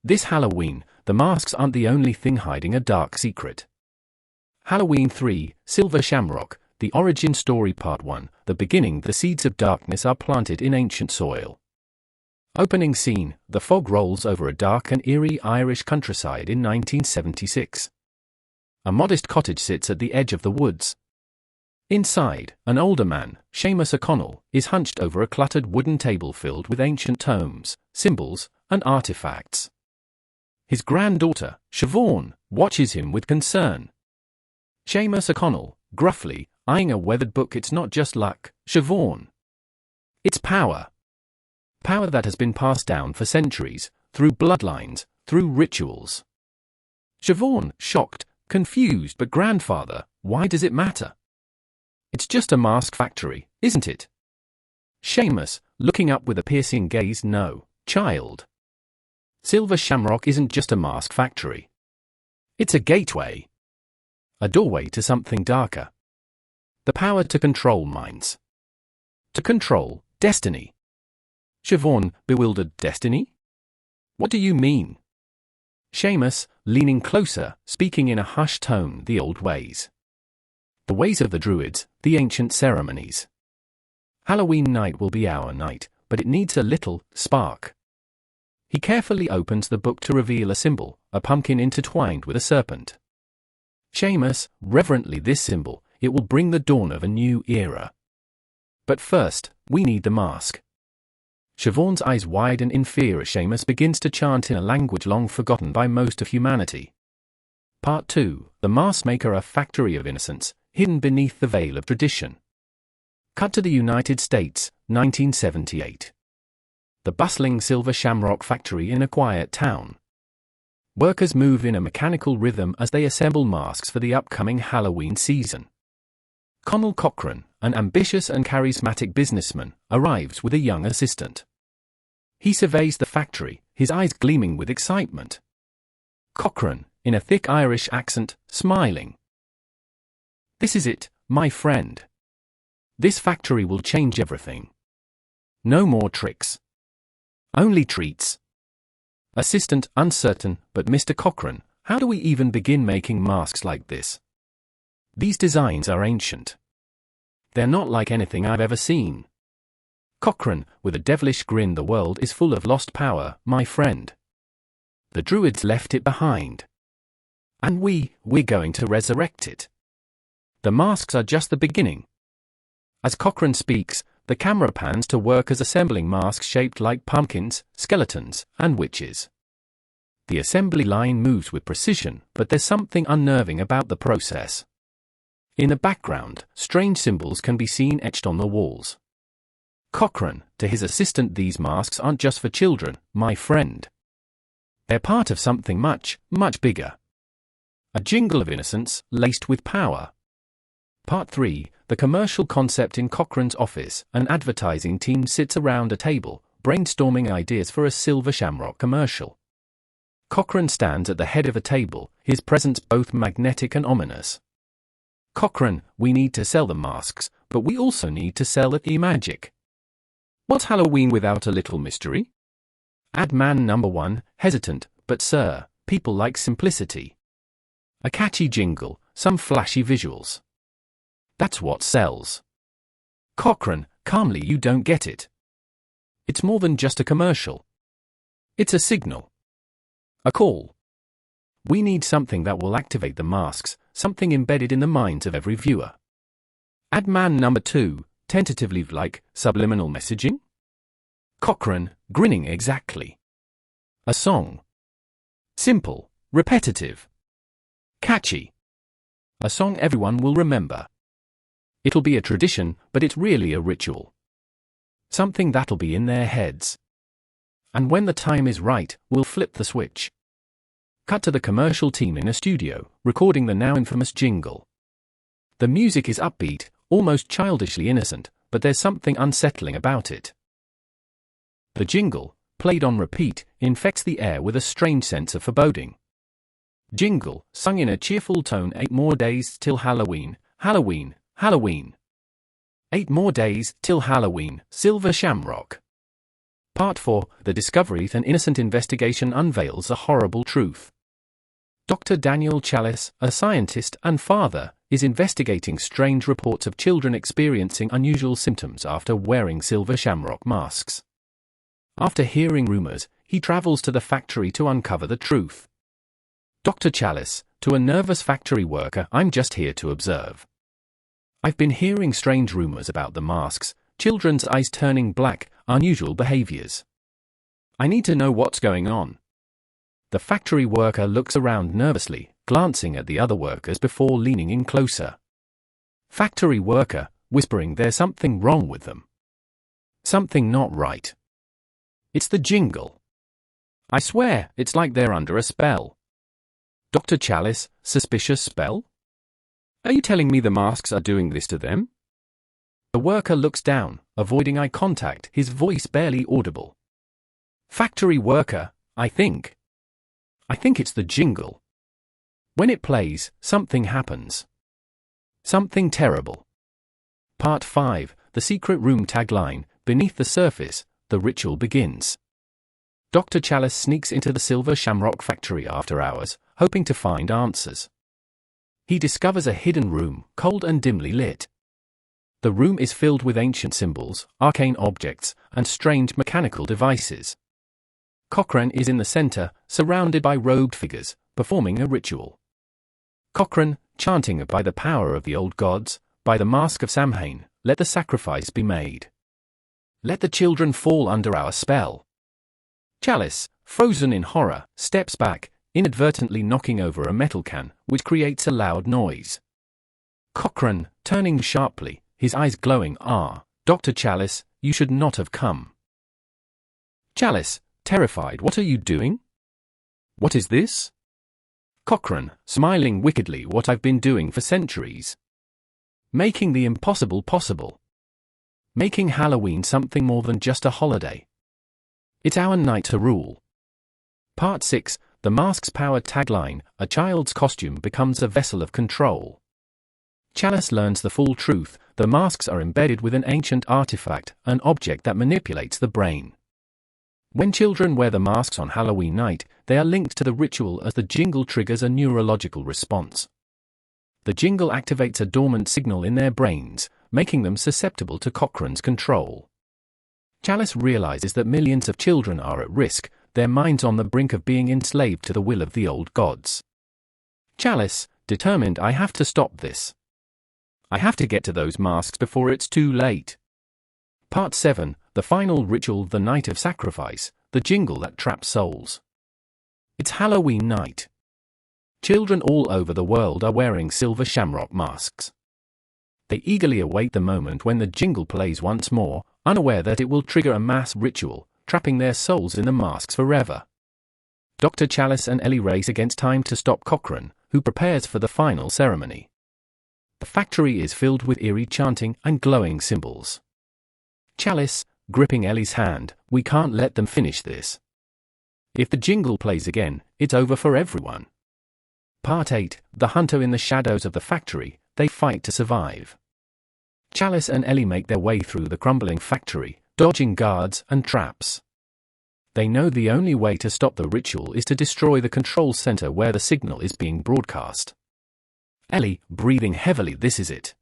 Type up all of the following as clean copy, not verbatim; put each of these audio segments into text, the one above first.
This Halloween, the masks aren't the only thing hiding a dark secret. Halloween 3, Silver Shamrock, The Origin Story Part 1, The Beginning. The seeds of darkness are planted in ancient soil. Opening scene, the fog rolls over a dark and eerie Irish countryside in 1976. A modest cottage sits at the edge of the woods. Inside, an older man, Seamus O'Connell, is hunched over a cluttered wooden table filled with ancient tomes, symbols, and artifacts. His granddaughter, Siobhan, watches him with concern. Seamus O'Connell, gruffly, eyeing a weathered book. It's not just luck, Siobhan. It's power. Power that has been passed down for centuries, through bloodlines, through rituals. Siobhan, shocked, confused. But grandfather, why does it matter? It's just a mask factory, isn't it? Seamus, looking up with a piercing gaze. No, child. Silver Shamrock isn't just a mask factory. It's a gateway. A doorway to something darker. The power to control minds. To control destiny. Siobhan, bewildered. Destiny? What do you mean? Seamus, leaning closer, speaking in a hushed tone. The old ways. The ways of the druids, the ancient ceremonies. Halloween night will be our night, but it needs a little spark. He carefully opens the book to reveal a symbol, a pumpkin intertwined with a serpent. Seamus, reverently, this symbol, it will bring the dawn of a new era. But first, we need the mask. Siobhan's eyes widen in fear as Seamus begins to chant in a language long forgotten by most of humanity. Part 2, The Mask Maker, a factory of innocence, hidden beneath the veil of tradition. Cut to the United States, 1978. The bustling Silver Shamrock factory in a quiet town. Workers move in a mechanical rhythm as they assemble masks for the upcoming Halloween season. Connell Cochran, an ambitious and charismatic businessman, arrives with a young assistant. He surveys the factory, his eyes gleaming with excitement. Cochran, in a thick Irish accent, smiling. This is it, my friend. This factory will change everything. No more tricks. Only treats. Assistant, uncertain. But Mr. Cochran, how do we even begin making masks like this? These designs are ancient. They're not like anything I've ever seen. Cochran, with a devilish grin. The world is full of lost power, my friend. The druids left it behind. And we're going to resurrect it. The masks are just the beginning. As Cochran speaks, the camera pans to workers assembling masks shaped like pumpkins, skeletons, and witches. The assembly line moves with precision, but there's something unnerving about the process. In the background, strange symbols can be seen etched on the walls. Cochran, to his assistant, these masks aren't just for children, my friend. They're part of something much, much bigger. A jingle of innocence, laced with power. Part 3, the commercial concept. In Cochran's office, an advertising team sits around a table, brainstorming ideas for a Silver Shamrock commercial. Cochran stands at the head of a table, his presence both magnetic and ominous. Cochran, we need to sell the masks, but we also need to sell the magic. What's Halloween without a little mystery? Ad man number 1, hesitant, but sir, people like simplicity. A catchy jingle, some flashy visuals. That's what sells. Cochran, calmly, you don't get it. It's more than just a commercial. It's a signal. A call. We need something that will activate the masks, something embedded in the minds of every viewer. Ad man number 2, tentatively, like subliminal messaging? Cochran, grinning, exactly. A song. Simple, repetitive. Catchy. A song everyone will remember. It'll be a tradition, but it's really a ritual. Something that'll be in their heads. And when the time is right, we'll flip the switch. Cut to the commercial team in a studio, recording the now infamous jingle. The music is upbeat, almost childishly innocent, but there's something unsettling about it. The jingle, played on repeat, infects the air with a strange sense of foreboding. Jingle, sung in a cheerful tone. 8 more days till Halloween, Halloween, Halloween. 8 more days till Halloween, Silver Shamrock. Part 4, The Discovery. An innocent investigation unveils a horrible truth. Dr. Daniel Challis, a scientist and father, is investigating strange reports of children experiencing unusual symptoms after wearing silver shamrock masks. After hearing rumors, he travels to the factory to uncover the truth. Dr. Challis, to a nervous factory worker, I'm just here to observe. I've been hearing strange rumors about the masks, children's eyes turning black, unusual behaviors. I need to know what's going on. The factory worker looks around nervously, glancing at the other workers before leaning in closer. Factory worker, whispering there's something wrong with them. Something not right. It's the jingle. I swear, it's like they're under a spell. Dr. Challis, suspicious spell? Are you telling me the masks are doing this to them? The worker looks down, avoiding eye contact, his voice barely audible. Factory worker, I think it's the jingle. When it plays, something happens. Something terrible. Part 5, The Secret Room. Tagline, Beneath the surface, the ritual begins. Dr. Challis sneaks into the Silver Shamrock factory after hours, hoping to find answers. He discovers a hidden room, cold and dimly lit. The room is filled with ancient symbols, arcane objects, and strange mechanical devices. Cochran is in the center, surrounded by robed figures, performing a ritual. Cochran, chanting by the power of the old gods, by the mask of Samhain, let the sacrifice be made. Let the children fall under our spell. Challis, frozen in horror, steps back, inadvertently knocking over a metal can, which creates a loud noise. Cochran, turning sharply, his eyes glowing, Dr. Challis, you should not have come. Challis, terrified, what are you doing? What is this? Cochran, smiling wickedly, what I've been doing for centuries. Making the impossible possible. Making Halloween something more than just a holiday. It's our night to rule. Part 6, The Mask's Power. Tagline, a child's costume becomes a vessel of control. Challis learns the full truth, the masks are embedded with an ancient artifact, an object that manipulates the brain. When children wear the masks on Halloween night, they are linked to the ritual as the jingle triggers a neurological response. The jingle activates a dormant signal in their brains, making them susceptible to Cochran's control. Challis realizes that millions of children are at risk, their minds on the brink of being enslaved to the will of the old gods. Challis, determined, I have to stop this. I have to get to those masks before it's too late. Part 7, The Final Ritual. The Night of Sacrifice, the jingle that traps souls. It's Halloween night. Children all over the world are wearing silver shamrock masks. They eagerly await the moment when the jingle plays once more, unaware that it will trigger a mass ritual, trapping their souls in the masks forever. Dr. Challis and Ellie race against time to stop Cochran, who prepares for the final ceremony. The factory is filled with eerie chanting and glowing symbols. Challis, gripping Ellie's hand, we can't let them finish this. If the jingle plays again, it's over for everyone. Part 8, The Hunter. In the shadows of the factory, they fight to survive. Challis and Ellie make their way through the crumbling factory, dodging guards and traps. They know the only way to stop the ritual is to destroy the control center where the signal is being broadcast. Ellie, breathing heavily, this is it.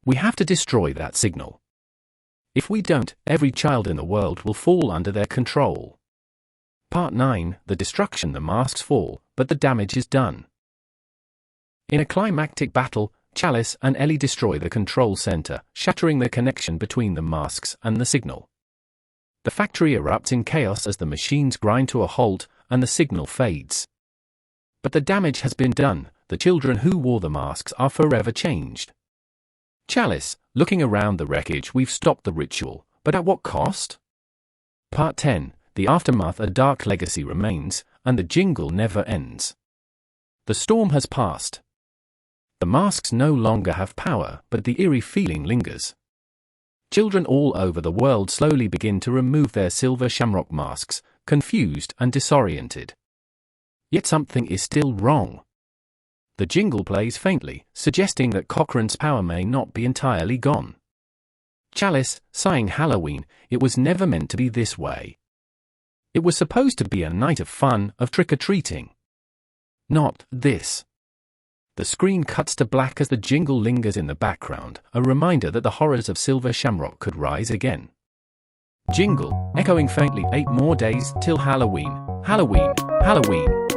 We have to destroy that signal. If we don't, every child in the world will fall under their control. Part 9, The Destruction. The masks fall, but the damage is done. In a climactic battle, Challis and Ellie destroy the control center, shattering the connection between the masks and the signal. The factory erupts in chaos as the machines grind to a halt and the signal fades. But the damage has been done, the children who wore the masks are forever changed. Challis, looking around the wreckage, we've stopped the ritual, but at what cost? Part 10, The Aftermath. A dark legacy remains, and the jingle never ends. The storm has passed. The masks no longer have power, but the eerie feeling lingers. Children all over the world slowly begin to remove their silver shamrock masks, confused and disoriented. Yet something is still wrong. The jingle plays faintly, suggesting that Cochran's power may not be entirely gone. Challis, sighing Halloween, it was never meant to be this way. It was supposed to be a night of fun, of trick-or-treating. Not this. The screen cuts to black as the jingle lingers in the background, a reminder that the horrors of Silver Shamrock could rise again. Jingle, echoing faintly, 8 more days till Halloween, Halloween, Halloween.